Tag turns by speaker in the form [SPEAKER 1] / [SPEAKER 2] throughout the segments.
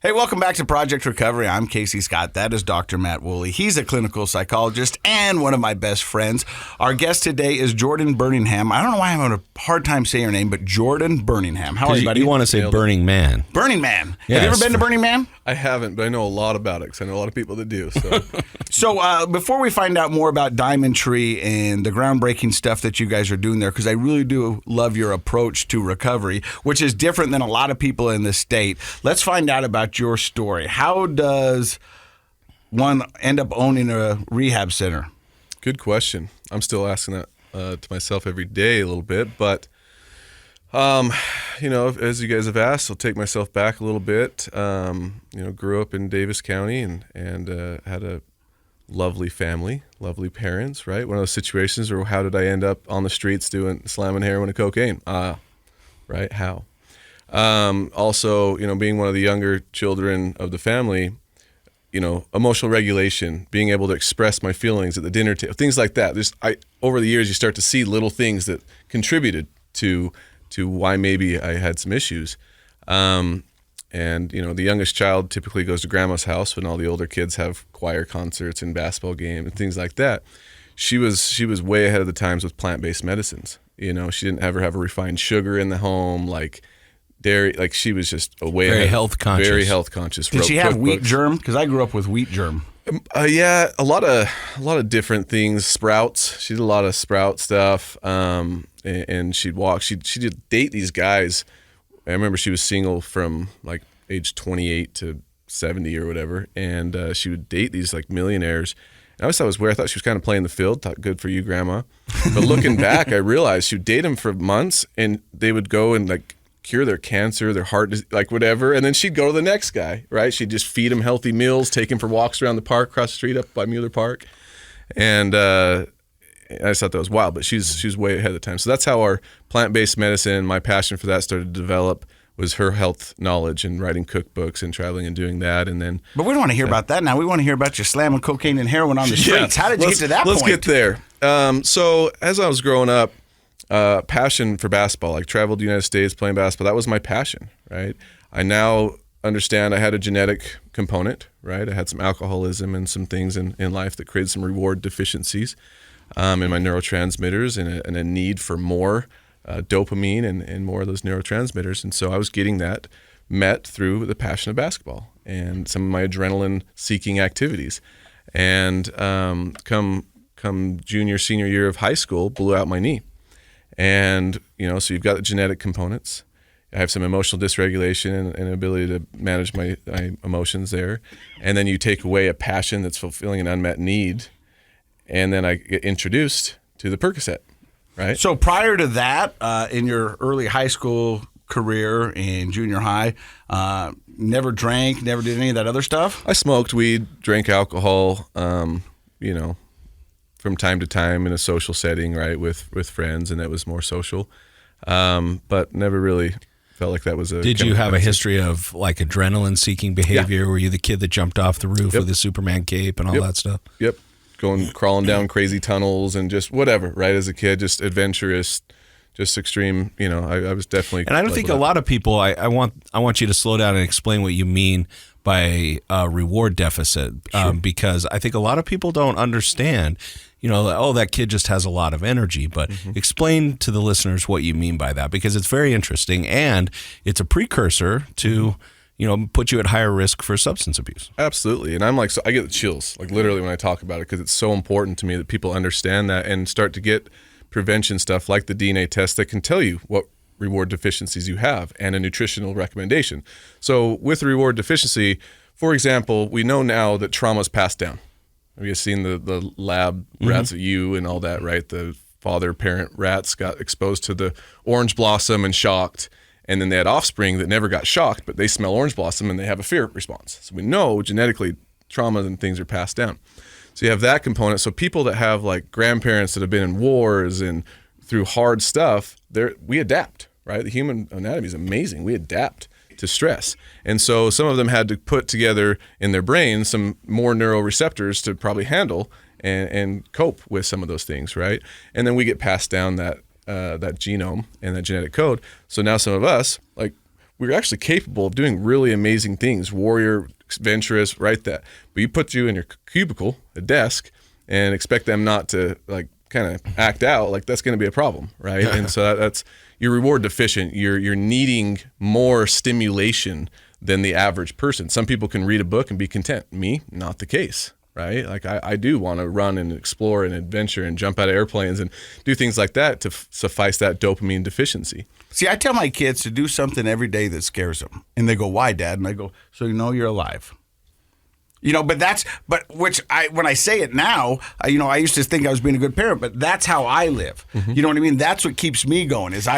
[SPEAKER 1] Hey, welcome back to Project Recovery. I'm Casey Scott. That is Dr. Matt Woolley. He's a clinical psychologist and one of my best friends. Our guest today is Jordan Burningham. I don't know why I'm having a hard time saying your name, but Jordan Burningham. How are you, buddy?
[SPEAKER 2] You want to say Burning Man.
[SPEAKER 1] Burning Man.
[SPEAKER 2] Yes.
[SPEAKER 1] Have you ever been to Burning Man?
[SPEAKER 3] I haven't, but I know a lot about it because I know a lot of people that do.
[SPEAKER 1] So before we find out more about Diamond Tree and the groundbreaking stuff that you guys are doing there, because I really do love your approach to recovery, which is different than a lot of people in this state, let's find out about your story. How does one end up owning a rehab center?
[SPEAKER 3] Good question. I'm still asking that to myself every day a little bit, but as you guys have asked, I'll take myself back a little bit. Grew up in Davis County and had a lovely family, lovely parents, right? One of those situations where how did I end up on the streets slamming heroin and cocaine? Right? How? Also, being one of the younger children of the family, emotional regulation, being able to express my feelings at the dinner table, things like that. Over the years, you start to see little things that contributed to why maybe I had some issues. The youngest child typically goes to grandma's house when all the older kids have choir concerts and basketball games and things like that. She was way ahead of the times with plant-based medicines. She didn't ever have a refined sugar in the home, like dairy. Like she was just
[SPEAKER 2] Very health conscious.
[SPEAKER 3] Very health conscious.
[SPEAKER 1] Did she have wheat germ? Because I grew up with wheat germ.
[SPEAKER 3] Yeah, a lot of different things. Sprouts. She did a lot of sprout stuff. And she'd walk. She did date these guys. I remember she was single from like age 28 to 70 or whatever, and she would date these like millionaires. And I always thought it was weird. I thought she was kind of playing the field. Thought, good for you, Grandma. But looking back, I realized she would date him for months, and they would go and like cure their cancer, their heart, like whatever. And then she'd go to the next guy, right? She'd just feed him healthy meals, take him for walks around the park, across the street up by Mueller Park. And I just thought that was wild, but she's way ahead of the time. So that's how our plant-based medicine, my passion for that started to develop, was her health knowledge and writing cookbooks and traveling and doing that. And then,
[SPEAKER 1] but we don't want to hear about that now. We want to hear about you slamming cocaine and heroin on the streets. How did you get to that point?
[SPEAKER 3] Let's get there. So as I was growing up, passion for basketball, like traveled the United States playing basketball, that was my passion, right? I now understand I had a genetic component, right? I had some alcoholism and some things in life that created some reward deficiencies in my neurotransmitters and a need for more dopamine and more of those neurotransmitters. And so I was getting that met through the passion of basketball and some of my adrenaline-seeking activities. And come junior, senior year of high school, blew out my knee. And, so you've got the genetic components. I have some emotional dysregulation and ability to manage my emotions there. And then you take away a passion that's fulfilling an unmet need. And then I get introduced to the Percocet, right?
[SPEAKER 1] So prior to that, in your early high school career and junior high, never drank, never did any of that other stuff?
[SPEAKER 3] I smoked weed, drank alcohol, from time to time in a social setting, right, with friends, and that was more social. But never really felt like that was a...
[SPEAKER 2] Did you have a history of like adrenaline-seeking behavior? Yeah. Were you the kid that jumped off the roof with a Superman cape and all that stuff?
[SPEAKER 3] Yep. Crawling down crazy tunnels and just whatever, right, as a kid, just adventurous, just extreme, I was definitely...
[SPEAKER 2] And I don't think a lot of people, I want you to slow down and explain what you mean by reward deficit,
[SPEAKER 3] Sure.
[SPEAKER 2] Because I think a lot of people don't understand, that kid just has a lot of energy, but explain to the listeners what you mean by that, because it's very interesting and it's a precursor to, put you at higher risk for substance abuse.
[SPEAKER 3] Absolutely. And I'm like, so I get the chills, like literally when I talk about it, because it's so important to me that people understand that and start to get prevention stuff like the DNA test that can tell you what reward deficiencies you have and a nutritional recommendation. So with reward deficiency, for example, we know now that trauma is passed down. Have you seen the lab rats at you and all that, right? The father-parent rats got exposed to the orange blossom and shocked, and then they had offspring that never got shocked, but they smell orange blossom and they have a fear response. So we know genetically trauma and things are passed down. So you have that component. So people that have like grandparents that have been in wars and through hard stuff, we adapt, right? The human anatomy is amazing. We adapt to stress. And so some of them had to put together in their brain some more neuroreceptors to probably handle and cope with some of those things, right? And then we get passed down that genome and that genetic code. So now some of us, like, we're actually capable of doing really amazing things. Warrior, adventurous, right? That. But you put you in your cubicle, a desk, and expect them not to like kind of act out, like that's going to be a problem, right? And so that's you're reward deficient. You're needing more stimulation than the average person. Some people can read a book and be content. Me, not the case. Right? Like I do want to run and explore and adventure and jump out of airplanes and do things like that to suffice that dopamine deficiency.
[SPEAKER 1] See, I tell my kids to do something every day that scares them. And they go, why, Dad? And I go, so you know you're alive. When I say it now, I used to think I was being a good parent, but that's how I live. You know what I mean? That's what keeps me going is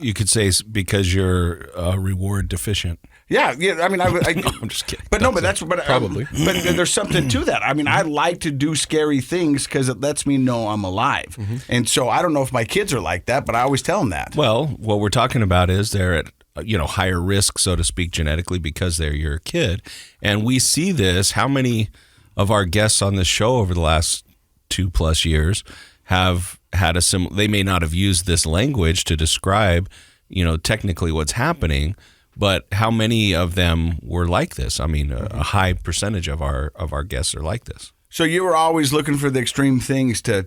[SPEAKER 2] You could say it's because you're reward deficient.
[SPEAKER 1] Yeah. I mean,
[SPEAKER 2] I'm just kidding.
[SPEAKER 1] But
[SPEAKER 3] probably.
[SPEAKER 1] But there's something to that. I mean, I like to do scary things because it lets me know I'm alive. And so I don't know if my kids are like that, but I always tell them that.
[SPEAKER 2] Well, what we're talking about is they're at higher risk, so to speak, genetically because they're your kid, and we see this. How many of our guests on this show over the last 2+ years have had they may not have used this language to describe, technically what's happening. But how many of them were like this? I mean, a high percentage of our guests are like this.
[SPEAKER 1] So you were always looking for the extreme things to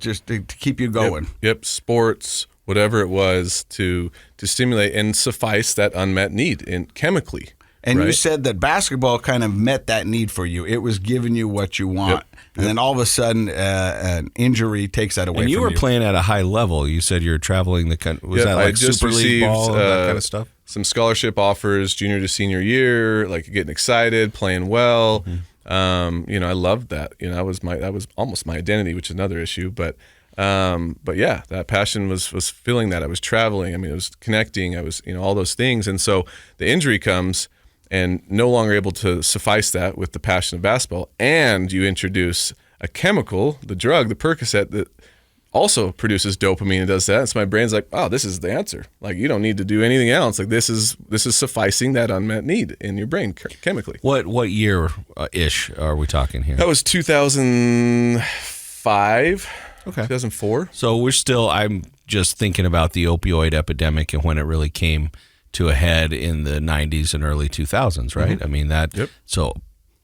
[SPEAKER 1] keep you going.
[SPEAKER 3] Yep. Sports, whatever it was to stimulate and suffice that unmet need chemically.
[SPEAKER 1] And
[SPEAKER 3] right?
[SPEAKER 1] you said that basketball kind of met that need for you. It was giving you what you want.
[SPEAKER 3] Yep.
[SPEAKER 1] And then all of a sudden, an injury takes that away from you.
[SPEAKER 2] And you were playing at a high level. You said you're traveling the country. Was that like
[SPEAKER 3] I just
[SPEAKER 2] Super League
[SPEAKER 3] received,
[SPEAKER 2] ball and that kind of stuff?
[SPEAKER 3] Some scholarship offers, junior to senior year, like getting excited, playing well. I loved that. That was almost my identity, which is another issue. But yeah, that passion was feeling that. I was traveling. I mean, it was connecting. I was, all those things. And so the injury comes and no longer able to suffice that with the passion of basketball. And you introduce a chemical, the drug, the Percocet, that also produces dopamine and does that. And so my brain's like, oh, this is the answer. Like, you don't need to do anything else. Like, this is sufficing that unmet need in your brain chemically.
[SPEAKER 2] What year ish are we talking here?
[SPEAKER 3] That was 2005.
[SPEAKER 2] Okay.
[SPEAKER 3] 2004.
[SPEAKER 2] So I'm just thinking about the opioid epidemic and when it really came to a head in the 90s and early 2000s, right? I mean, so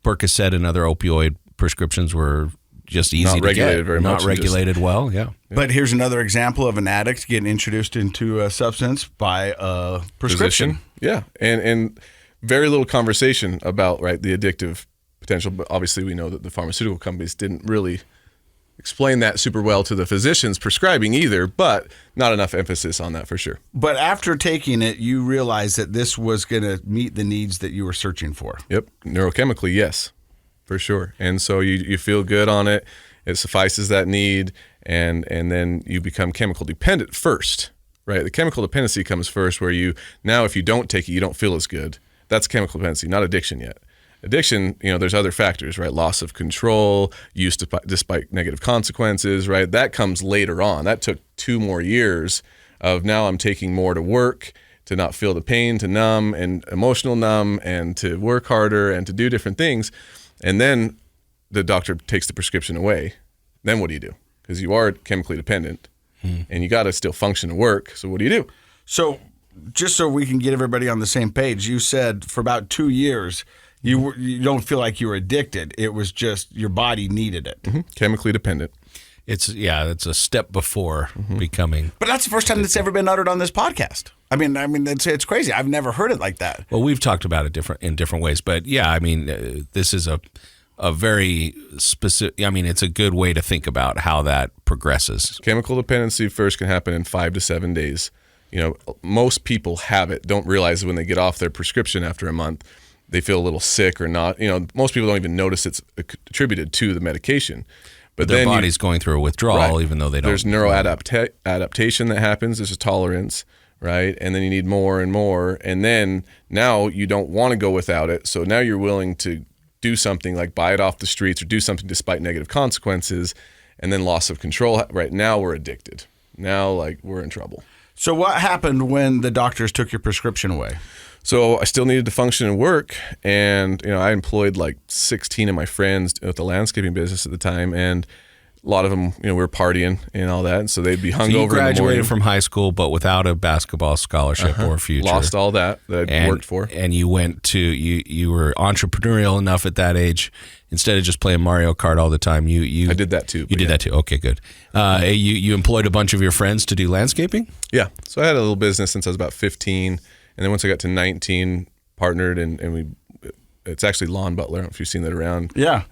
[SPEAKER 2] Percocet and other opioid prescriptions were just easy to get. Not regulated well, yeah.
[SPEAKER 1] But here's another example of an addict getting introduced into a substance by a prescription.
[SPEAKER 3] Yeah, and very little conversation about the addictive potential. But obviously, we know that the pharmaceutical companies didn't really explain that super well to the physicians prescribing either, but not enough emphasis on that for sure.
[SPEAKER 1] But after taking it, you realized that this was going to meet the needs that you were searching for.
[SPEAKER 3] Yep, neurochemically, yes, for sure. And so you feel good on it. It suffices that need, and then you become chemical dependent first, right? The chemical dependency comes first, where if you don't take it, you don't feel as good. That's chemical dependency, not addiction yet. Addiction, there's other factors, right? Loss of control, use despite negative consequences, right? That comes later on. That took 2 more years of now I'm taking more to work, to not feel the pain, to numb and emotional numb, and to work harder and to do different things. And then the doctor takes the prescription away. Then what do you do? Because you are chemically dependent and you got to still function and work. So what do you do?
[SPEAKER 1] So just so we can get everybody on the same page, you said for about 2 years, you don't feel like you were addicted. It was just your body needed it.
[SPEAKER 3] Chemically dependent.
[SPEAKER 2] It's a step before becoming.
[SPEAKER 1] But that's the first time that's ever been uttered on this podcast. I mean, it's crazy. I've never heard it like that.
[SPEAKER 2] Well, we've talked about it in different ways, but yeah, I mean, this is a very specific. I mean, it's a good way to think about how that progresses.
[SPEAKER 3] Chemical dependency first can happen in 5 to 7 days. Most people have it, don't realize when they get off their prescription after a month. They feel a little sick or not. Most people don't even notice it's attributed to the medication. But
[SPEAKER 2] their
[SPEAKER 3] then
[SPEAKER 2] body's going through a withdrawal, even though they don't.
[SPEAKER 3] There's neuroadaptation that happens. There's a tolerance, right? And then you need more and more. And then now you don't want to go without it. So now you're willing to do something like buy it off the streets or do something despite negative consequences. And then loss of control. Right now we're addicted. Now we're in trouble.
[SPEAKER 1] So what happened when the doctors took your prescription away?
[SPEAKER 3] So I still needed to function and work, and I employed 16 of my friends at the landscaping business at the time, and a lot of them, you know, we were partying and all that, and so they'd be hungover.
[SPEAKER 2] So you
[SPEAKER 3] in the morning.
[SPEAKER 2] graduated from high school, but without a basketball scholarship or future.
[SPEAKER 3] Lost all that I'd worked for.
[SPEAKER 2] And you went to you were entrepreneurial enough at that age. Instead of just playing Mario Kart all the time, I did that too.
[SPEAKER 3] You
[SPEAKER 2] did that too. Okay, good. You employed a bunch of your friends to do landscaping?
[SPEAKER 3] Yeah. So I had a little business since I was about 15, and then once I got to 19, partnered and it's actually Lawn Butler. I don't know if you've seen that around.
[SPEAKER 1] Yeah.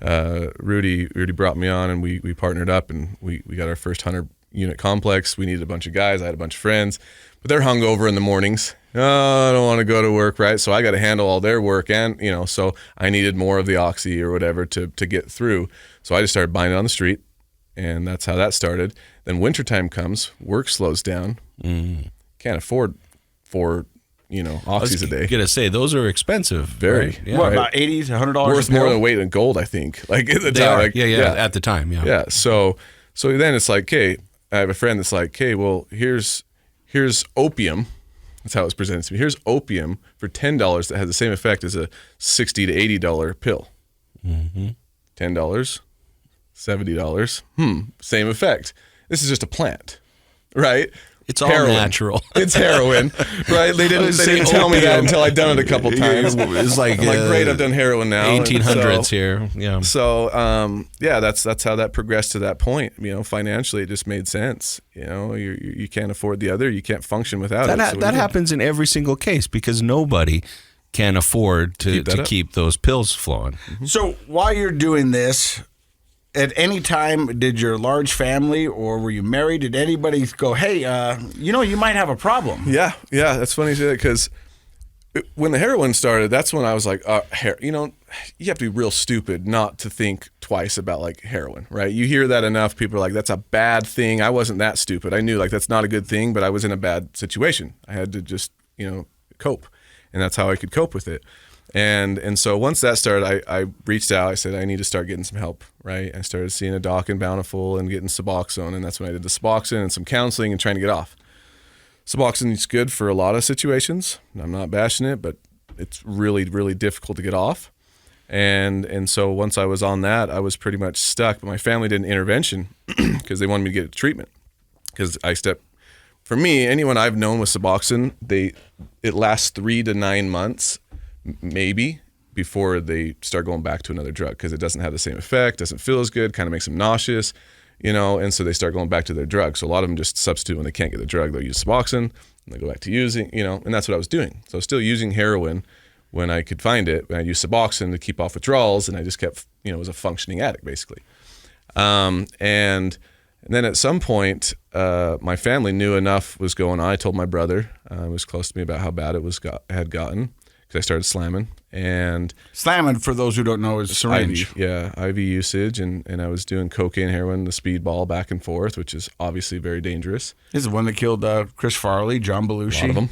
[SPEAKER 3] Rudy brought me on, and we partnered up, and we got our first 100-unit complex. We needed a bunch of guys. I had a bunch of friends, but they're hungover in the mornings. Oh, I don't want to go to work, right? So I got to handle all their work, and you know, so I needed more of the oxy or whatever to get through. So I just started buying it on the street, and that's how that started. Then wintertime comes, work slows down. Can't afford 4 oxys a day.
[SPEAKER 2] Gonna say those are expensive.
[SPEAKER 3] Very.
[SPEAKER 2] Right? Yeah.
[SPEAKER 1] What, about $80 to $100?
[SPEAKER 3] Worth more than weight in gold, I think. Like at the
[SPEAKER 2] They
[SPEAKER 3] time.
[SPEAKER 2] are.
[SPEAKER 3] Like,
[SPEAKER 2] Yeah. At the time, yeah.
[SPEAKER 3] Yeah. So then it's like, okay, I have a friend that's like, okay, well, here's opium. That's how it was presented to me. Here's opium for $10 that has the same effect as a $60 to $80 pill. $10, $70. Same effect. This is just a plant, right?
[SPEAKER 2] It's all natural.
[SPEAKER 3] It's heroin, right? They didn't tell me that until I'd done it a couple times.
[SPEAKER 2] It's like,
[SPEAKER 3] I'm like, great, I've done heroin now.
[SPEAKER 2] 1800s here. Yeah.
[SPEAKER 3] So, that's how that progressed to that point. You know, financially, it just made sense. You know, you can't afford the other. You can't function without it.
[SPEAKER 2] That happens in every single case because nobody can afford to keep those pills flowing.
[SPEAKER 1] So while you're doing this, at any time, did your large family or were you married? Did anybody go, hey, you might have a problem?
[SPEAKER 3] Yeah. That's funny you say that because when the heroin started, that's when I was like, you have to be real stupid not to think twice about like heroin, right? You hear that enough. People are like, that's a bad thing. I wasn't that stupid. I knew like that's not a good thing, but I was in a bad situation. I had to just, cope. And that's how I could cope with it. And so once that started, I reached out. I said, I need to start getting some help, right? I started seeing a doc in Bountiful and getting Suboxone. And that's when I did the Suboxone and some counseling and trying to get off. Suboxone is good for a lot of situations. I'm not bashing it, but it's really, really difficult to get off. And so once I was on that, I was pretty much stuck. But my family did an intervention because they wanted me to get treatment. Because for me, anyone I've known with Suboxone, it lasts 3 to 9 months maybe before they start going back to another drug because it doesn't have the same effect, doesn't feel as good, kind of makes them nauseous, and so they start going back to their drug. So a lot of them just substitute when they can't get the drug. They'll use Suboxone and they go back to using, and that's what I was doing. So I was still using heroin when I could find it, and I used Suboxone to keep off withdrawals, and I just kept, was a functioning addict basically. And then at some point, my family knew enough was going on. I told my brother, who was close to me, about how bad it had gotten. Because I started slamming. And
[SPEAKER 1] slamming, for those who don't know, is syringe.
[SPEAKER 3] IV usage. And I was doing cocaine, heroin, the speedball back and forth, which is obviously very dangerous.
[SPEAKER 1] This is the one that killed Chris Farley, John Belushi.
[SPEAKER 3] A lot of them.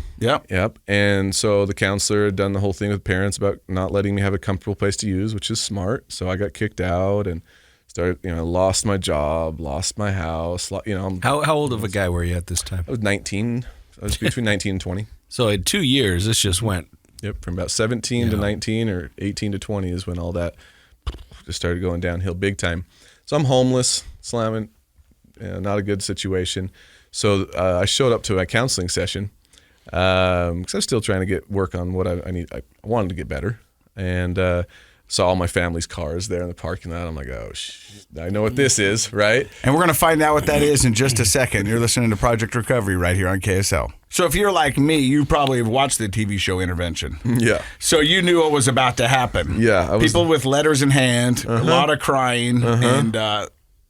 [SPEAKER 1] Yep.
[SPEAKER 3] And so the counselor had done the whole thing with parents about not letting me have a comfortable place to use, which is smart. So I got kicked out and started, lost my job, lost my house.
[SPEAKER 2] How old of a guy were you at this time?
[SPEAKER 3] I was 19. I was between 19 and 20.
[SPEAKER 2] So in 2 years, this just went.
[SPEAKER 3] Yep, from about 17 to 19 or 18 to 20 is when all that just started going downhill big time. So I'm homeless, slamming, not a good situation. So I showed up to a counseling session because I was still trying to work on what I need. I wanted to get better, and saw all my family's cars there in the parking lot. I'm like, oh, I know what this is, right?
[SPEAKER 1] And we're going to find out what that is in just a second. You're listening to Project Recovery right here on KSL. So if you're like me, you probably have watched the TV show Intervention.
[SPEAKER 3] Yeah.
[SPEAKER 1] So you knew what was about to happen.
[SPEAKER 3] Yeah.
[SPEAKER 1] People with letters in hand, a lot of crying, and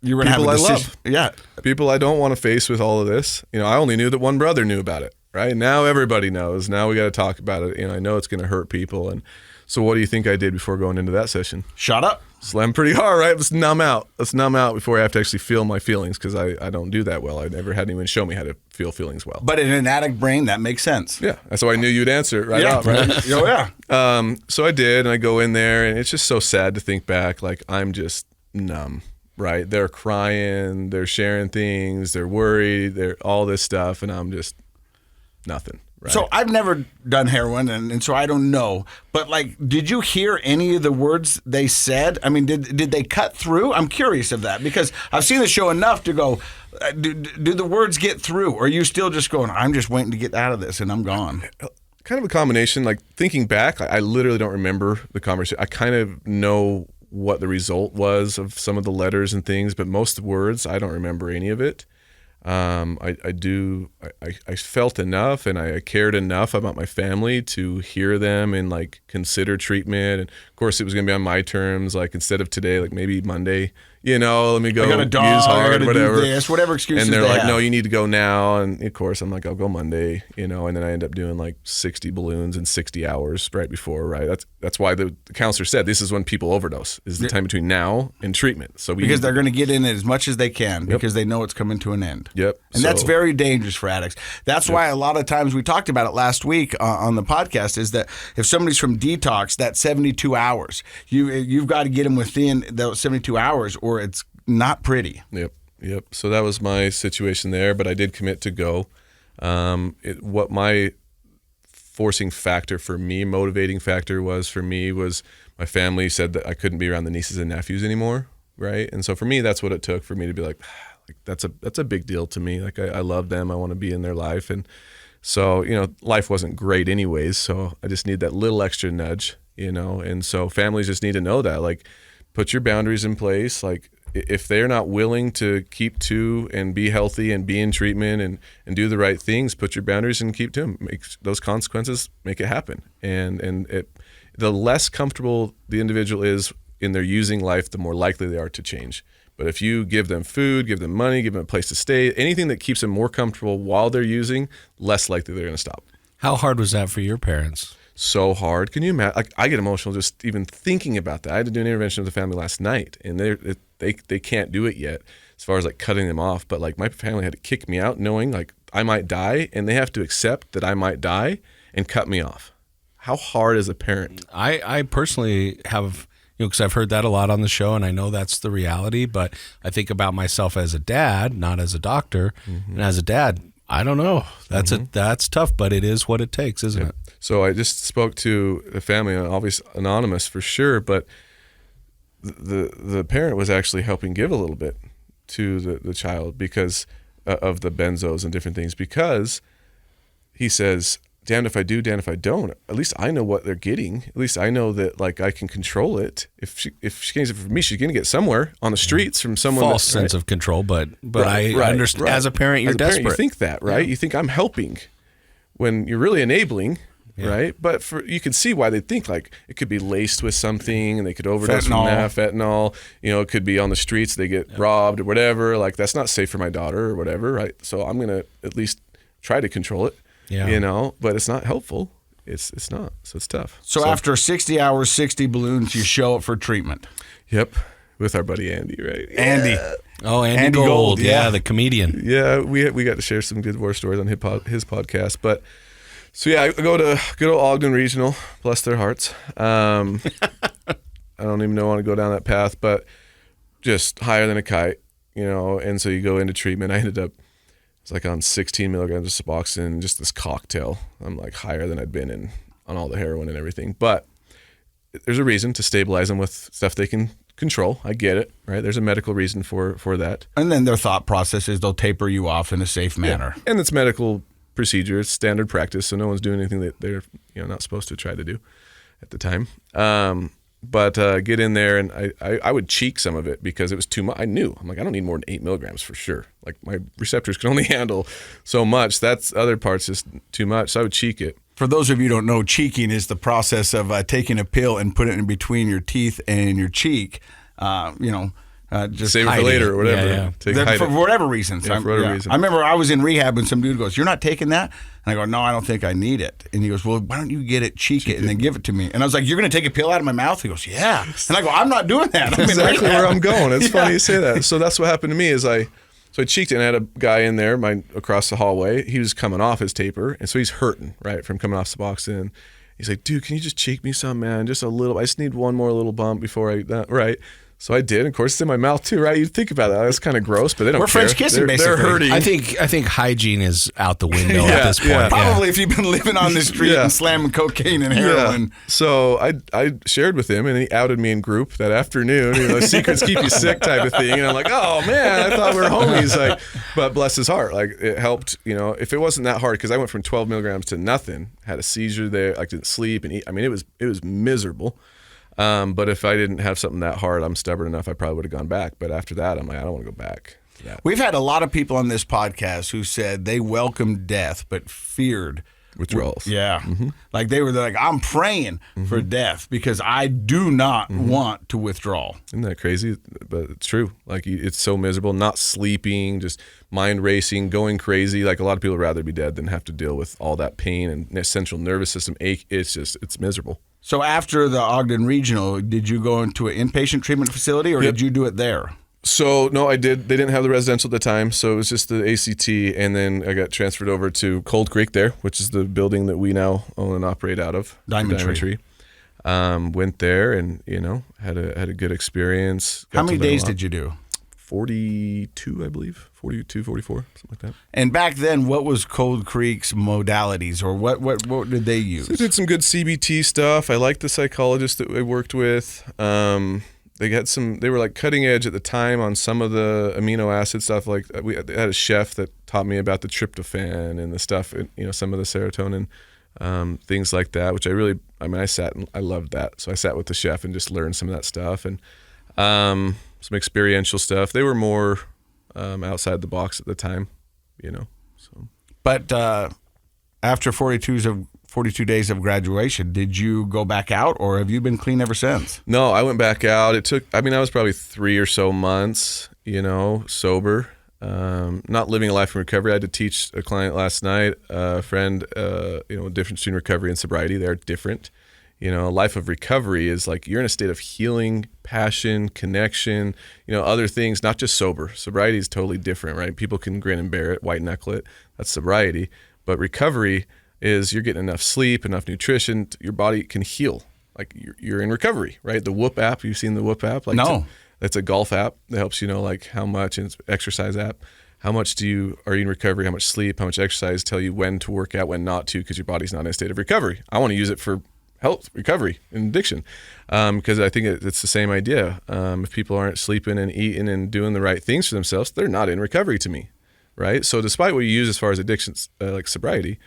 [SPEAKER 1] you were going to have a decision.
[SPEAKER 3] I love.
[SPEAKER 1] Yeah.
[SPEAKER 3] People I don't want to face with all of this. I only knew that one brother knew about it, right? Now everybody knows. Now we got to talk about it. I know it's going to hurt people. And so what do you think I did before going into that session?
[SPEAKER 1] Shut up.
[SPEAKER 3] Slam pretty hard, right? Let's numb out. Before I have to actually feel my feelings because I don't do that well. I never had anyone show me how to feel feelings well.
[SPEAKER 1] But in an addict brain, that makes sense.
[SPEAKER 3] Yeah. That's why I knew you'd answer it right off, right?
[SPEAKER 1] Oh, yeah.
[SPEAKER 3] So I did, and I go in there, and it's just so sad to think back. Like, I'm just numb, right? They're crying, they're sharing things, they're worried, they're all this stuff, and I'm just nothing, Right.
[SPEAKER 1] So I've never done heroin, and so I don't know. But like, did you hear any of the words they said? I mean, did they cut through? I'm curious of that because I've seen the show enough to go, do the words get through? Or are you still just going, I'm just waiting to get out of this and I'm gone?
[SPEAKER 3] Kind of a combination. Like thinking back, I literally don't remember the conversation. I kind of know what the result was of some of the letters and things, but most of the words, I don't remember any of it. I felt enough and I cared enough about my family to hear them and like consider treatment. And of course it was going to be on my terms. Like instead of today, like maybe Monday, let me go
[SPEAKER 1] I got a dog,
[SPEAKER 3] use hard,
[SPEAKER 1] I gotta
[SPEAKER 3] whatever.
[SPEAKER 1] do this, whatever excuses
[SPEAKER 3] and they're
[SPEAKER 1] they
[SPEAKER 3] like,
[SPEAKER 1] have.
[SPEAKER 3] no, you need to go now. And of course I'm like, I'll go Monday, and then I end up doing like 60 balloons in 60 hours right before, right? That's why the counselor said this is when people overdose, is the time between now and treatment. So
[SPEAKER 1] because they're going to get in it as much as they can because they know it's coming to an end.
[SPEAKER 3] Yep.
[SPEAKER 1] And that's very dangerous for addicts. That's why a lot of times we talked about it last week on the podcast is that if somebody's from detox, that 72 hours, you've got to get them within those 72 hours or it's not pretty.
[SPEAKER 3] Yep. So that was my situation there, but I did commit to go. What my forcing factor for me, motivating factor was for me was my family said that I couldn't be around the nieces and nephews anymore, right? And so for me, that's what it took for me to be like that's a big deal to me. Like I love them, I want to be in their life, and so life wasn't great anyways. So I just need that little extra nudge, and so families just need to know that, like, put your boundaries in place, like. If they're not willing to keep to and be healthy and be in treatment and do the right things, put your boundaries and keep to them. Make those consequences, make it happen. And the less comfortable the individual is in their using life, the more likely they are to change. But if you give them food, give them money, give them a place to stay, anything that keeps them more comfortable while they're using, less likely they're going to stop.
[SPEAKER 2] How hard was that for your parents?
[SPEAKER 3] So hard. Can you imagine? Like, I get emotional just even thinking about that. I had to do an intervention with the family last night, and they can't do it yet as far as like cutting them off. But like my family had to kick me out knowing like I might die, and they have to accept that I might die and cut me off. How hard is a parent?
[SPEAKER 2] I personally have, because I've heard that a lot on the show, and I know that's the reality, but I think about myself as a dad, not as a doctor. And as a dad, I don't know. That's tough, but it is what it takes, isn't it?
[SPEAKER 3] So I just spoke to the family, obviously anonymous for sure, but the parent was actually helping give a little bit to the child because of the benzos and different things, because he says, damned if I do, damned if I don't. At least I know what they're getting. At least I know that like I can control it. If she gets it from me, she's going to get somewhere on the streets from someone.
[SPEAKER 2] False sense of control, but I understand. As a parent, you're desperate.
[SPEAKER 3] You think that, right? Yeah. You think I'm helping when you're really enabling. Yeah. Right, but you can see why they think like it could be laced with something, and they could overdose from that fentanyl. It could be on the streets, they get robbed or whatever. Like that's not safe for my daughter or whatever, right? So I'm gonna at least try to control it. Yeah. But it's not helpful. It's not. So it's tough.
[SPEAKER 1] So after 60 hours, 60 balloons, you show up for treatment.
[SPEAKER 3] Yep, with our buddy Andy, right?
[SPEAKER 1] Andy.
[SPEAKER 3] Yeah.
[SPEAKER 2] Oh, Andy Gold, yeah, the comedian.
[SPEAKER 3] Yeah, we got to share some good war stories on his podcast, but. So yeah, I go to good old Ogden Regional, bless their hearts. I don't even want to go down that path, but just higher than a kite, and so you go into treatment. I ended up, it's like on 16 milligrams of Suboxone, just this cocktail. I'm like higher than I'd been on all the heroin and everything. But there's a reason to stabilize them with stuff they can control. I get it, right? There's a medical reason for that.
[SPEAKER 1] And then their thought process is they'll taper you off in a safe manner.
[SPEAKER 3] Yeah. And it's medical procedure, it's standard practice, so no one's doing anything that they're not supposed to try to do at the time. But get in there, and I would cheek some of it because it was too much. I knew, I'm like, I don't need more than 8 milligrams for sure. Like my receptors can only handle so much. That's other parts just too much. So I would cheek it.
[SPEAKER 1] For those of you who don't know, cheeking is the process of taking a pill and putting it in between your teeth and your cheek. Just
[SPEAKER 3] save it for later or whatever.
[SPEAKER 1] Yeah. For whatever reason.
[SPEAKER 3] Yeah, for whatever reason.
[SPEAKER 1] I remember I was in rehab and some dude goes, "You're not taking that?" And I go, "No, I don't think I need it." And he goes, "Well, why don't you get it, cheek it, and then give it to me?" And I was like, "You're going to take a pill out of my mouth?" He goes, "Yeah." And I go, "I'm not doing that."
[SPEAKER 3] That's exactly where I'm going. It's funny you say that. So that's what happened to me is I cheeked it, and I had a guy in there across the hallway. He was coming off his taper, and so he's hurting, right, from coming off Suboxone. He's like, "Dude, can you just cheek me some, man? Just a little. I just need one more little bump before right?" So I did. Of course, it's in my mouth too, right? You'd think about that. That's kind of gross, but they don't
[SPEAKER 1] We're
[SPEAKER 3] care.
[SPEAKER 1] French kissing,
[SPEAKER 3] They're
[SPEAKER 1] basically.
[SPEAKER 3] hurting.
[SPEAKER 2] I think hygiene is out the window at this point.
[SPEAKER 3] yeah.
[SPEAKER 1] Probably if you've been living on the street
[SPEAKER 3] Yeah.
[SPEAKER 1] and slamming cocaine and heroin.
[SPEAKER 3] Yeah. So I shared with him, and he outed me in group that afternoon. Secrets keep you sick type of thing. And I'm like, oh man, I thought we were homies. Like, but bless his heart, like it helped. If it wasn't that hard, because I went from 12 milligrams to nothing, had a seizure there, like didn't sleep and eat. I mean, it was miserable. But if I didn't have something that hard, I'm stubborn enough, I probably would have gone back. But after that, I'm like, I don't want to go back to that.
[SPEAKER 1] We've had a lot of people on this podcast who said they welcomed death but feared
[SPEAKER 3] Withdrawals.
[SPEAKER 1] Yeah. Like they're like, I'm praying for death because I do not want to withdraw.
[SPEAKER 3] Isn't that crazy? But it's true. Like it's so miserable, not sleeping, just mind racing, going crazy. Like a lot of people would rather be dead than have to deal with all that pain and central nervous system ache. It's miserable.
[SPEAKER 1] So after the Ogden Regional, did you go into an inpatient treatment facility or did you do it there?
[SPEAKER 3] So, no, I did. They didn't have the residential at the time, so it was just the ACT, and then I got transferred over to Cold Creek there, which is the building that we now own and operate out of.
[SPEAKER 1] Diamond Tree.
[SPEAKER 3] Went there and, had a good experience.
[SPEAKER 1] How many days did you do?
[SPEAKER 3] 42, I believe. 42, 44, something like that.
[SPEAKER 1] And back then, what was Cold Creek's modalities, or what did they use?
[SPEAKER 3] So I did some good CBT stuff. I liked the psychologist that I worked with. They were like cutting edge at the time on some of the amino acid stuff. Like we had a chef that taught me about the tryptophan and the stuff, some of the serotonin, things like that, which I sat and I loved that. So I sat with the chef and just learned some of that stuff and some experiential stuff. They were more outside the box at the time, so.
[SPEAKER 1] But after 42 days of graduation, did you go back out or have you been clean ever since?
[SPEAKER 3] No, I went back out. I was probably 3 or so months, sober, not living a life in recovery. I had to teach a client last night, a friend, the difference between recovery and sobriety. They're different. A life of recovery is like you're in a state of healing, passion, connection, other things, not just sober. Sobriety is totally different, right? People can grin and bear it, white knuckle it. That's sobriety. But recovery is you're getting enough sleep, enough nutrition, your body can heal. Like you're in recovery, right? The Whoop app, you've seen the Whoop app? Like
[SPEAKER 1] no.
[SPEAKER 3] It's a golf app that helps you know like how much, and it's an exercise app. How much are you in recovery? How much sleep? How much exercise? Tell you when to work out, when not to, because your body's not in a state of recovery. I want to use it for health, recovery, and addiction, because I think it's the same idea. If people aren't sleeping and eating and doing the right things for themselves, they're not in recovery to me, right? So despite what you use as far as addictions, like sobriety,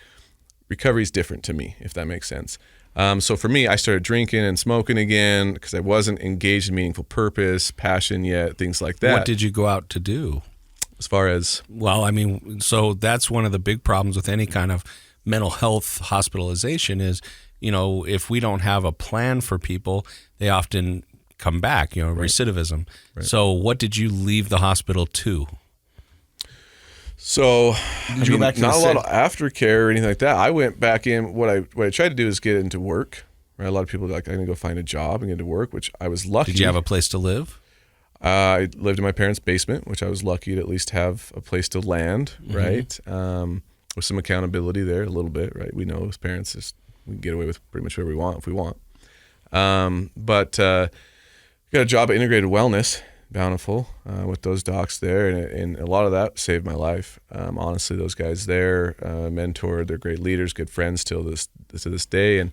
[SPEAKER 3] recovery is different to me, if that makes sense. So for me, I started drinking and smoking again because I wasn't engaged in meaningful purpose, passion yet, things like that.
[SPEAKER 2] What did you go out to do?
[SPEAKER 3] As far as?
[SPEAKER 2] Well, so that's one of the big problems with any kind of mental health hospitalization is, if we don't have a plan for people, they often come back, recidivism. Right. So what did you leave the hospital to?
[SPEAKER 3] So,
[SPEAKER 1] did you go back to
[SPEAKER 3] not a lot of aftercare or anything like that. I went back in. What I tried to do is get into work. Right? A lot of people are like, I'm going to go find a job and get into work, which I was lucky.
[SPEAKER 2] Did you have a place to live?
[SPEAKER 3] I lived in my parents' basement, which I was lucky to at least have a place to land, right? With some accountability there a little bit, right? We know as parents, we can get away with pretty much whatever we want if we want. But got a job at Integrated Wellness, Bountiful, with those docs there, and a lot of that saved my life. Honestly, those guys there mentored. They're great leaders, good friends to this day, and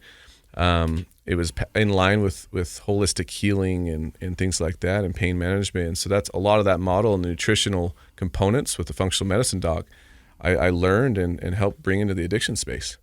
[SPEAKER 3] it was in line with holistic healing and things like that, and pain management. And so that's a lot of that model and the nutritional components with the functional medicine doc I learned and helped bring into the addiction space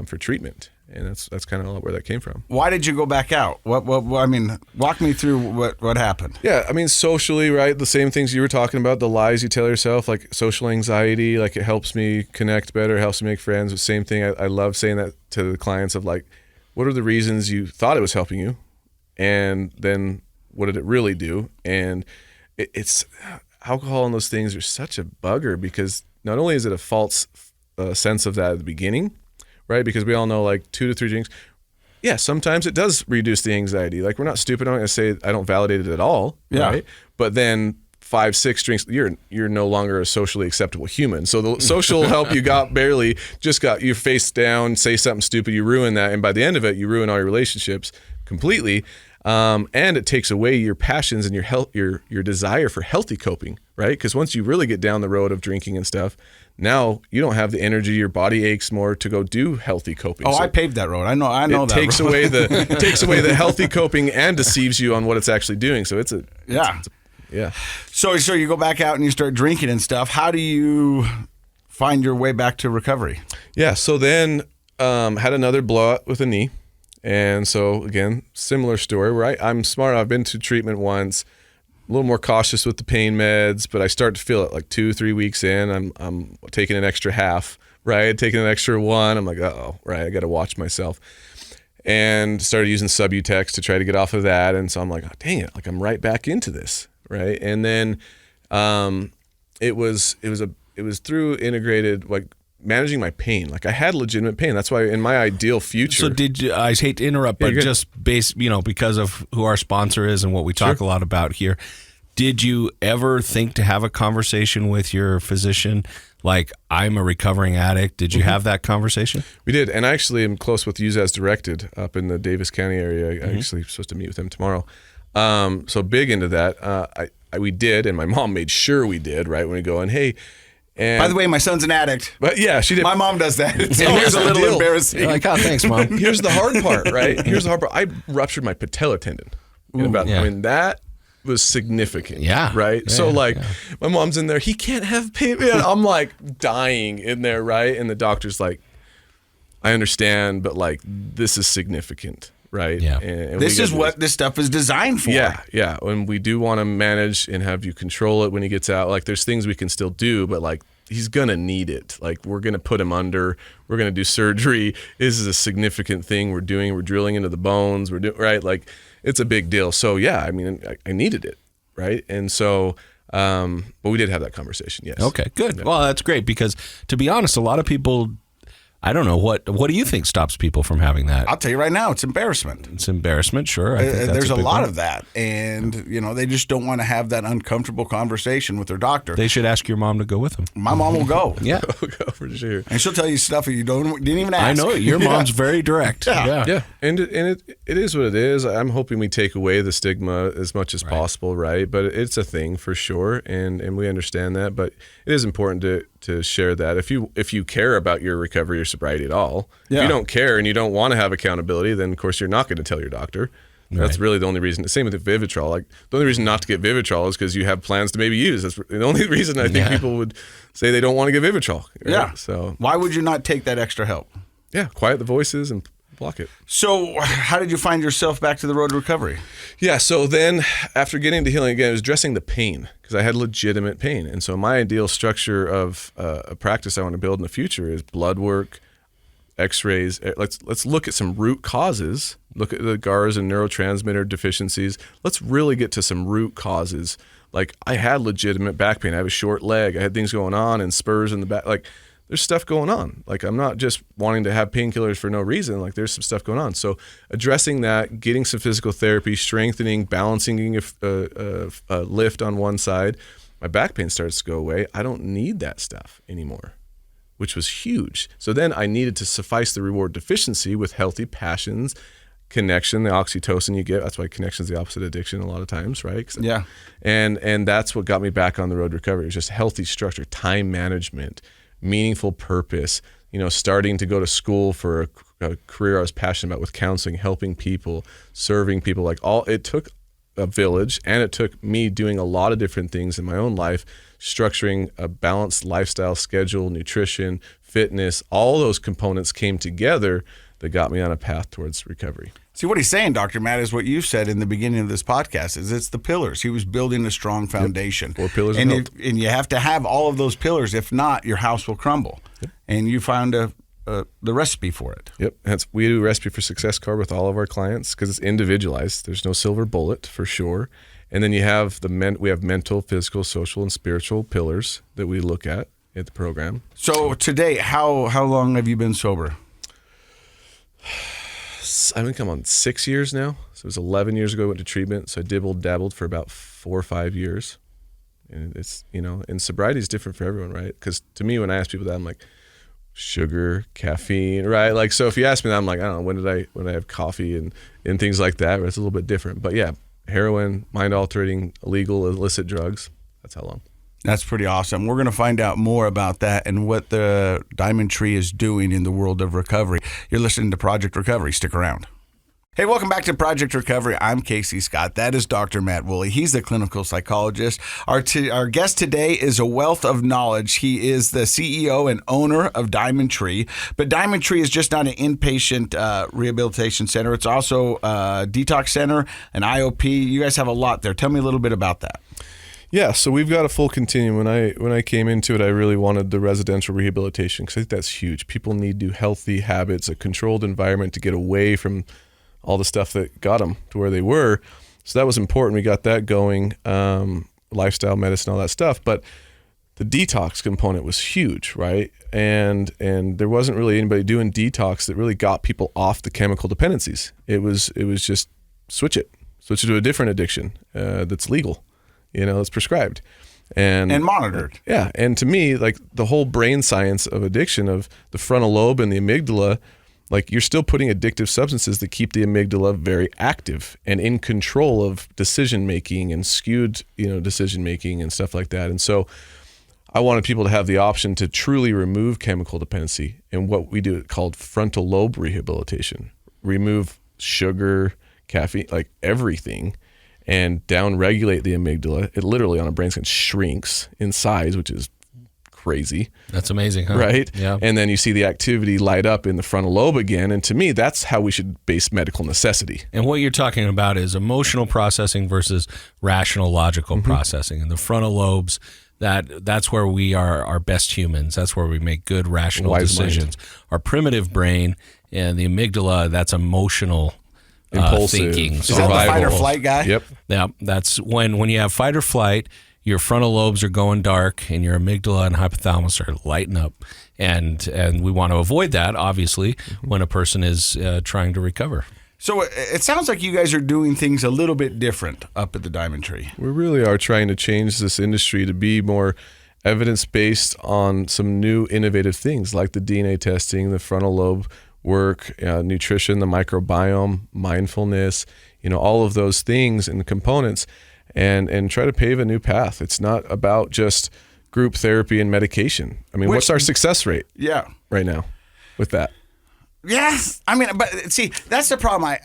[SPEAKER 3] for treatment. And that's kind of where that came from.
[SPEAKER 1] Why did you go back out? What walk me through what happened.
[SPEAKER 3] Yeah, socially, right? The same things you were talking about, the lies you tell yourself, like social anxiety, like it helps me connect better, helps me make friends. The same thing, I love saying that to the clients of like, what are the reasons you thought it was helping you? And then what did it really do? And it's alcohol and those things are such a bugger because not only is it a false sense of that at the beginning, right? Because we all know like 2 to 3 drinks. Yeah, sometimes it does reduce the anxiety. Like we're not stupid. I'm not going to say I don't validate it at all, right? But then 5, 6 drinks, you're no longer a socially acceptable human. So the social help you got barely just got your face down, say something stupid, you ruin that. And by the end of it, you ruin all your relationships completely. And it takes away your passions and your desire for healthy coping, right? Because once you really get down the road of drinking and stuff, now you don't have the energy. Your body aches more to go do healthy coping.
[SPEAKER 1] Oh, so I paved that road. I know
[SPEAKER 3] it
[SPEAKER 1] that
[SPEAKER 3] takes
[SPEAKER 1] road.
[SPEAKER 3] takes away the healthy coping and deceives you on what it's actually doing. So
[SPEAKER 1] yeah. So you go back out and you start drinking and stuff. How do you find your way back to recovery?
[SPEAKER 3] Yeah. So then had another blowout with a knee. And so again, similar story, right? I'm smart. I've been to treatment once, a little more cautious with the pain meds, but I start to feel it like 2-3 weeks in. I'm taking an extra half, right? Taking an extra one. I'm like, uh-oh, right? I got to watch myself. And started using Subutex to try to get off of that. And so I'm like, oh, dang it, like I'm right back into this, right? And then it was through integrated, like, managing my pain. Like I had legitimate pain. That's why in my ideal future.
[SPEAKER 2] So did you, I hate to interrupt, but just because of who our sponsor is and what we talk a lot about here, did you ever think to have a conversation with your physician? Like, I'm a recovering addict. Did you have that conversation?
[SPEAKER 3] We did. And I actually am close with Use As Directed up in the Davis County area. I actually supposed to meet with him tomorrow. So big into that. We did. And my mom made sure we did, right? When we go in, hey, and
[SPEAKER 1] by the way, my son's an addict.
[SPEAKER 3] But yeah, she did.
[SPEAKER 1] My mom does that. It's
[SPEAKER 3] And
[SPEAKER 1] always
[SPEAKER 3] here's
[SPEAKER 1] a
[SPEAKER 3] the
[SPEAKER 1] little
[SPEAKER 3] deal.
[SPEAKER 1] embarrassing.
[SPEAKER 2] You're like, oh, thanks, Mom.
[SPEAKER 3] Here's the hard part, right? Here's the hard part. I ruptured my patella tendon. I mean, that was significant.
[SPEAKER 2] Yeah.
[SPEAKER 3] Right?
[SPEAKER 2] Yeah,
[SPEAKER 3] so like
[SPEAKER 2] yeah.
[SPEAKER 3] my mom's in there, he can't have pain. I'm like dying in there, right? And the doctor's like, I understand, but like this is significant. Right.
[SPEAKER 2] Yeah.
[SPEAKER 3] And
[SPEAKER 1] This is what this stuff is designed for.
[SPEAKER 3] Yeah. Yeah. And we do want to manage and have you control it when he gets out. Like there's things we can still do, but like he's going to need it. Like we're going to put him under, we're going to do surgery. This is a significant thing we're doing. We're drilling into the bones. We're doing, right. Like it's a big deal. So yeah, I mean, I needed it. Right. And so, but we did have that conversation. Yes.
[SPEAKER 2] Okay, good. Yeah. Well, that's great because to be honest, a lot of people, I don't know, what do you think stops people from having that?
[SPEAKER 1] I'll tell you right now, it's embarrassment.
[SPEAKER 2] It's embarrassment, sure. I think that's
[SPEAKER 1] there's a
[SPEAKER 2] big
[SPEAKER 1] lot
[SPEAKER 2] one.
[SPEAKER 1] of that. And, they just don't want to have that uncomfortable conversation with their doctor.
[SPEAKER 2] They should ask your mom to go with them.
[SPEAKER 1] My mom will go.
[SPEAKER 2] Yeah.
[SPEAKER 3] Go for sure.
[SPEAKER 1] And she'll tell you stuff you didn't even ask.
[SPEAKER 2] I know it. Your mom's very direct.
[SPEAKER 1] Yeah.
[SPEAKER 3] Yeah, and it is what it is. I'm hoping we take away the stigma as much as possible, right? But it's a thing for sure, and we understand that. But it is important to share that. If you care about your recovery or sobriety at all, if you don't care and you don't want to have accountability, then of course you're not going to tell your doctor. That's really the only reason. Same with the Vivitrol. Like the only reason not to get Vivitrol is because you have plans to maybe use. That's the only reason I think people would say they don't want to get Vivitrol. Right?
[SPEAKER 1] Yeah.
[SPEAKER 3] So
[SPEAKER 1] why would you not take that extra help?
[SPEAKER 3] Yeah, quiet the voices and block it.
[SPEAKER 1] So how did you find yourself back to the road to recovery?
[SPEAKER 3] Yeah, so then after getting to healing again, it was addressing the pain because I had legitimate pain. And so my ideal structure of a practice I want to build in the future is blood work, x-rays. Let's look at some root causes. Look at the GARs and neurotransmitter deficiencies. Let's really get to some root causes. Like I had legitimate back pain. I have a short leg. I had things going on and spurs in the back. Like there's stuff going on. Like I'm not just wanting to have painkillers for no reason. Like there's some stuff going on. So addressing that, getting some physical therapy, strengthening, balancing a lift on one side, my back pain starts to go away. I don't need that stuff anymore, which was huge. So then I needed to suffice the reward deficiency with healthy passions, connection, the oxytocin you get. That's why connection is the opposite of addiction a lot of times, right?
[SPEAKER 1] Yeah.
[SPEAKER 3] And that's what got me back on the road to recovery. It was just healthy structure, time management, meaningful purpose, starting to go to school for a career I was passionate about with counseling, helping people, serving people. It took a village, and it took me doing a lot of different things in my own life, structuring a balanced lifestyle schedule, nutrition, fitness, all those components came together that got me on a path towards recovery.
[SPEAKER 1] See, what he's saying, Dr. Matt, is what you said in the beginning of this podcast, is it's the pillars. He was building a strong foundation.
[SPEAKER 3] Yep. 4 pillars
[SPEAKER 1] and
[SPEAKER 3] of health.
[SPEAKER 1] and you have to have all of those pillars. If not, your house will crumble. Yep. And you found the recipe for it.
[SPEAKER 3] Yep. We do a recipe for success card with all of our clients because it's individualized. There's no silver bullet for sure. And then you have we have mental, physical, social, and spiritual pillars that we look at the program.
[SPEAKER 1] So today, how long have you been sober?
[SPEAKER 3] I think I'm on 6 years now. So it was 11 years ago I went to treatment. So I dabbled for about 4 or 5 years. And it's, and sobriety is different for everyone, right? Because to me, when I ask people that, I'm like, sugar, caffeine, right? Like, so if you ask me that, I'm like, I don't know, when did I have coffee and things like that, but it's a little bit different. But yeah, heroin, mind altering, illegal, illicit drugs, that's how long.
[SPEAKER 1] That's pretty awesome. We're going to find out more about that and what the Diamond Tree is doing in the world of recovery. You're listening to Project Recovery. Stick around. Hey, welcome back to Project Recovery. I'm Casey Scott. That is Dr. Matt Woolley. He's the clinical psychologist. Our guest today is a wealth of knowledge. He is the CEO and owner of Diamond Tree. But Diamond Tree is just not an inpatient rehabilitation center. It's also a detox center, an IOP. You guys have a lot there. Tell me a little bit about that.
[SPEAKER 3] Yeah, so we've got a full continuum. When I came into it, I really wanted the residential rehabilitation because I think that's huge. People need to do healthy habits, a controlled environment to get away from all the stuff that got them to where they were. So that was important. We got that going, lifestyle medicine, all that stuff. But the detox component was huge, right? And there wasn't really anybody doing detox that really got people off the chemical dependencies. It was just switch it to a different addiction that's legal, that's prescribed. And
[SPEAKER 1] monitored.
[SPEAKER 3] Yeah. And to me, like the whole brain science of addiction of the frontal lobe and the amygdala, like you're still putting addictive substances that keep the amygdala very active and in control of decision making and skewed, decision making and stuff like that. And so I wanted people to have the option to truly remove chemical dependency, and what we do called frontal lobe rehabilitation. Remove sugar, caffeine, like everything, and down-regulate the amygdala. It literally on a brain scan shrinks in size, which is crazy.
[SPEAKER 2] That's amazing, huh?
[SPEAKER 3] Right?
[SPEAKER 2] Yeah.
[SPEAKER 3] And then you see the activity light up in the frontal lobe again. And to me, that's how we should base medical necessity.
[SPEAKER 2] And what you're talking about is emotional processing versus rational, logical processing. And the frontal lobes, that's where we are our best humans. That's where we make good, rational decisions. Our primitive brain and the amygdala, that's emotional
[SPEAKER 3] impulsive
[SPEAKER 2] thinking.
[SPEAKER 1] Is that the fight or flight guy?
[SPEAKER 3] Yep.
[SPEAKER 2] Yeah, that's when you have fight or flight, your frontal lobes are going dark and your amygdala and hypothalamus are lighting up. And we want to avoid that, obviously, when a person is trying to recover.
[SPEAKER 1] So it sounds like you guys are doing things a little bit different up at the Diamond Tree.
[SPEAKER 3] We really are trying to change this industry to be more evidence-based on some new innovative things like the DNA testing, the frontal lobe work, nutrition, the microbiome, mindfulness, all of those things and components, and try to pave a new path. It's not about just group therapy and medication. I mean, what's our success rate right now with that?
[SPEAKER 1] Yes. I mean, but see, that's the problem.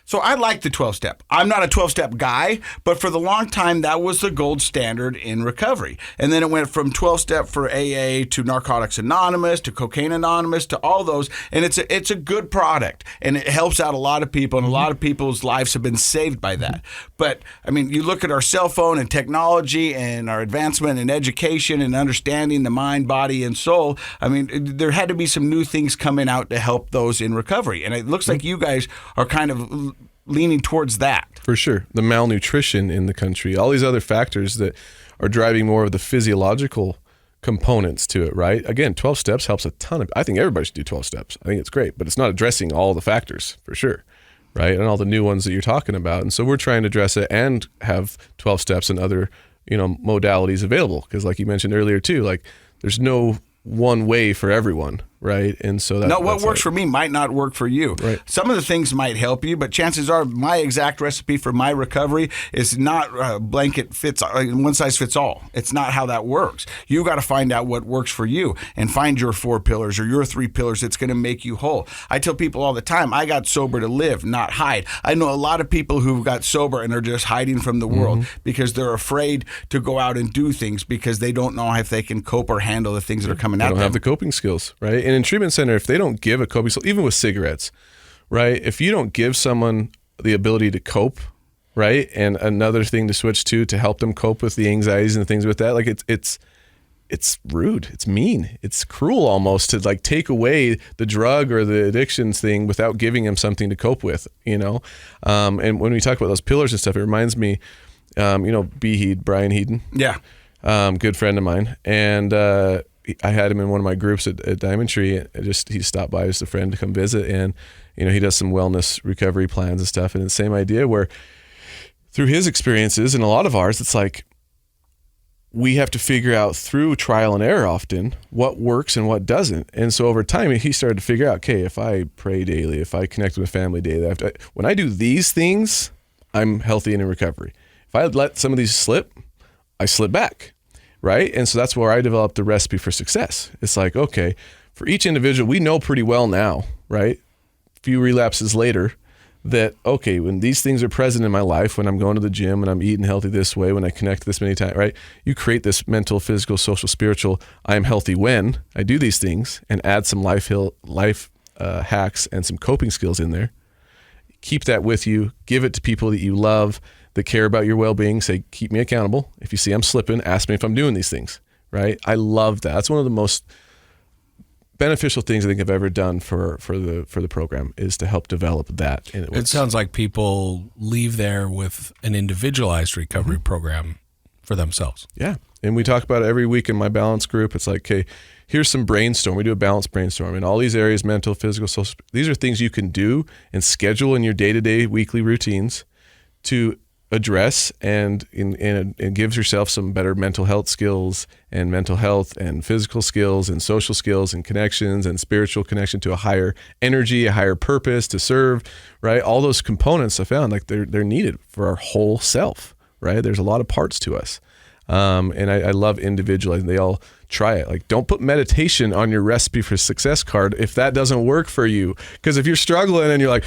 [SPEAKER 1] So I like the 12-step. I'm not a 12-step guy, but for the long time, that was the gold standard in recovery. And then it went from 12-step for AA to Narcotics Anonymous to Cocaine Anonymous to all those. And it's a good product, and it helps out a lot of people, and a lot of people's lives have been saved by that. But, I mean, you look at our cell phone and technology and our advancement in education and understanding the mind, body, and soul. I mean, there had to be some new things coming out to help those in recovery. And it looks like you guys are kind of leaning towards that.
[SPEAKER 3] For sure. The malnutrition in the country, all these other factors that are driving more of the physiological components to it, right? Again, 12 steps helps a ton of, I think everybody should do 12 steps. I think it's great, but it's not addressing all the factors for sure, right? And all the new ones that you're talking about. And so we're trying to address it and have 12 steps and other, modalities available. Because like you mentioned earlier too, like there's no one way for everyone, right? And so
[SPEAKER 1] what works for me might not work for you.
[SPEAKER 3] Right.
[SPEAKER 1] Some of the things might help you, but chances are my exact recipe for my recovery is not blanket fits, one size fits all. It's not how that works. You got to find out what works for you and find your 4 pillars or your 3 pillars that's going to make you whole. I tell people all the time, I got sober to live, not hide. I know a lot of people who got sober and are just hiding from the world because they're afraid to go out and do things because they don't know if they can cope or handle the things that are coming at them.
[SPEAKER 3] They don't have the coping skills, right? And in treatment center, if they don't give a coping skill, even with cigarettes, right? If you don't give someone the ability to cope, right, and another thing to switch to help them cope with the anxieties and things with that, like it's rude, it's mean, it's cruel almost to like take away the drug or the addictions thing without giving them something to cope with, And when we talk about those pillars and stuff, it reminds me, Brian Heaton, good friend of mine, and I had him in one of my groups at Diamond Tree. He stopped by as a friend to come visit, and he does some wellness recovery plans and stuff. And the same idea where through his experiences and a lot of ours, it's like we have to figure out through trial and error often what works and what doesn't. And so over time, he started to figure out, okay, if I pray daily, if I connect with family daily, when I do these things, I'm healthy and in recovery. If I let some of these slip, I slip back, right? And so that's where I developed the recipe for success. It's like, okay, for each individual, we know pretty well now, right? A few relapses later, that, okay, when these things are present in my life, when I'm going to the gym and I'm eating healthy this way, when I connect this many times, right? You create this mental, physical, social, spiritual, I am healthy when I do these things, and add some life hacks and some coping skills in there. Keep that with you. Give it to people that you love, that care about your well-being. Say, keep me accountable. If you see I'm slipping, ask me if I'm doing these things, right? I love that. That's one of the most beneficial things I think I've ever done for the program, is to help develop that. And
[SPEAKER 2] it sounds like people leave there with an individualized recovery program for themselves.
[SPEAKER 3] Yeah. And we talk about it every week in my balance group. It's like, okay, here's some brainstorm. We do a balanced brainstorm in all these areas: mental, physical, social. These are things you can do and schedule in your day-to-day, weekly routines to address and gives yourself some better mental health skills and mental health and physical skills and social skills and connections and spiritual connection to a higher energy, a higher purpose to serve, right? All those components I found like they're needed for our whole self, right? There's a lot of parts to us. And I love individualizing. They all try it. Like, don't put meditation on your recipe for success card if that doesn't work for you. Because if you're struggling and you're like,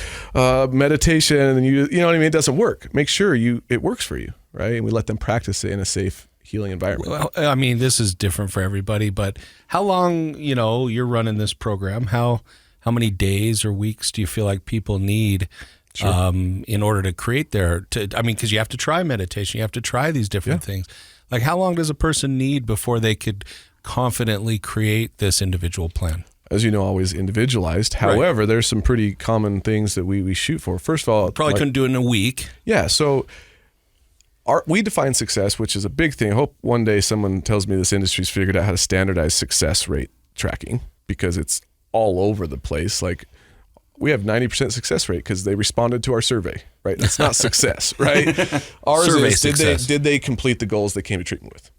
[SPEAKER 3] meditation, and you know what I mean, it doesn't work. Make sure it works for you, right? And we let them practice it in a safe, healing environment.
[SPEAKER 2] Well, I mean, this is different for everybody, but how long, you're running this program? How many days or weeks do you feel like people need in order to create because you have to try meditation, you have to try these different things. Like, how long does a person need before they could confidently create this individual plan?
[SPEAKER 3] As you know, always individualized. However, there's some pretty common things that we shoot for. First of all,
[SPEAKER 2] probably couldn't do it in a week.
[SPEAKER 3] Yeah. So we define success, which is a big thing. I hope one day someone tells me this industry's figured out how to standardize success rate tracking, because it's all over the place. Like, we have 90% success rate because they responded to our survey, right? That's not success, right? Ours
[SPEAKER 2] Survey
[SPEAKER 3] is,
[SPEAKER 2] success.
[SPEAKER 3] did they complete the goals they came to treatment with?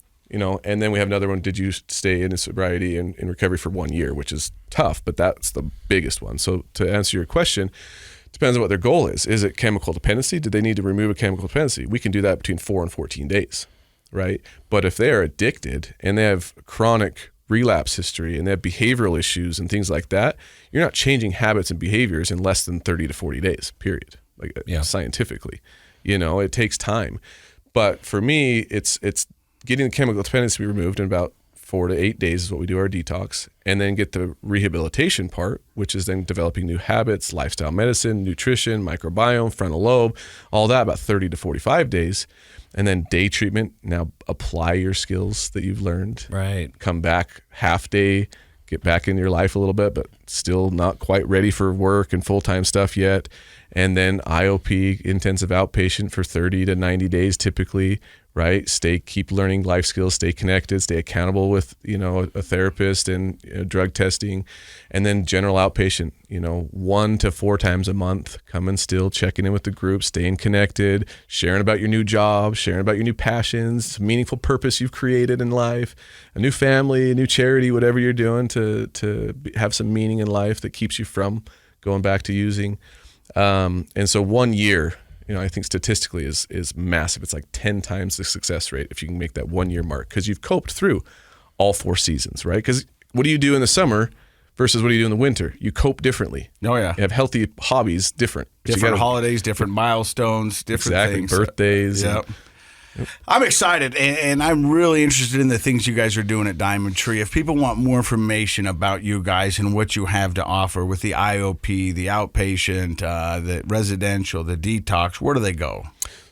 [SPEAKER 3] And then we have another one, did you stay in sobriety and in recovery for 1 year, which is tough, but that's the biggest one. So to answer your question, depends on what their goal is. Is it chemical dependency? Did they need to remove a chemical dependency? We can do that between 4 and 14 days, right? But if they are addicted and they have chronic relapse history and they have behavioral issues and things like that, you're not changing habits and behaviors in less than 30 to 40 days, period. Scientifically, it takes time. But for me, it's getting the chemical dependency removed in about 4 to 8 days is what we do our detox, and then get the rehabilitation part, which is then developing new habits, lifestyle medicine, nutrition, microbiome, frontal lobe, all that about 30 to 45 days. And then day treatment, now apply your skills that you've learned.
[SPEAKER 2] Right.
[SPEAKER 3] Come back half day, get back in your life a little bit, but still not quite ready for work and full-time stuff yet. And then IOP, intensive outpatient, for 30 to 90 days typically, right? Keep learning life skills, stay connected, stay accountable with, a therapist and drug testing. And then general outpatient, 1 to 4 times a month, coming still, checking in with the group, staying connected, sharing about your new job, sharing about your new passions, meaningful purpose you've created in life, a new family, a new charity, whatever you're doing to have some meaning in life that keeps you from going back to using. And so 1 year, I think statistically is massive. It's like 10 times the success rate if you can make that 1 year mark, because you've coped through all 4 seasons, right? Because what do you do in the summer versus what do you do in the winter? You cope differently.
[SPEAKER 1] Oh, yeah.
[SPEAKER 3] You have healthy hobbies, different
[SPEAKER 1] Holidays, different milestones, different things.
[SPEAKER 3] Birthdays.
[SPEAKER 1] Yep. I'm excited, and I'm really interested in the things you guys are doing at Diamond Tree. If people want more information about you guys and what you have to offer with the IOP, the outpatient, the residential, the detox, where do they go?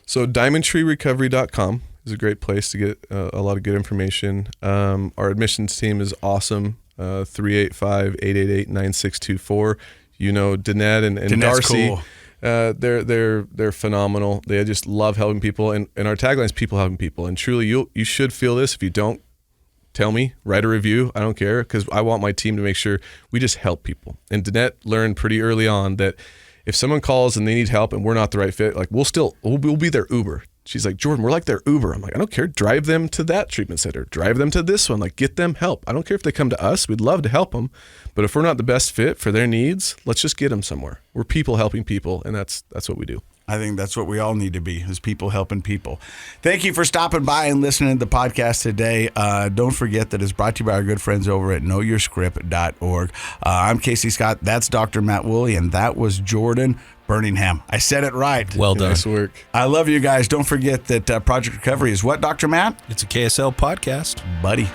[SPEAKER 3] So diamondtreerecovery.com is a great place to get a lot of good information. Our admissions team is awesome, 385-888-9624. Danette and Darcy.
[SPEAKER 1] Cool.
[SPEAKER 3] They're phenomenal. They just love helping people, and our tagline is people helping people. And truly, you should feel this. If you don't, tell me, write a review. I don't care, because I want my team to make sure we just help people. And Danette learned pretty early on that if someone calls and they need help and we're not the right fit, like we'll be their Uber She's like, Jordan, we're like their Uber. I'm like, I don't care. Drive them to that treatment center. Drive them to this one. Like, get them help. I don't care if they come to us. We'd love to help them. But if we're not the best fit for their needs, let's just get them somewhere. We're people helping people, and that's what we do.
[SPEAKER 1] I think that's what we all need to be, is people helping people. Thank you for stopping by and listening to the podcast today. Don't forget that it's brought to you by our good friends over at knowyourscript.org. I'm Casey Scott. That's Dr. Matt Woolley, and that was Jordan Burningham. I said it right.
[SPEAKER 2] Well done.
[SPEAKER 3] Nice work.
[SPEAKER 1] I love you guys. Don't forget that Project Recovery is what, Dr. Matt?
[SPEAKER 2] It's a KSL podcast.
[SPEAKER 1] Buddy.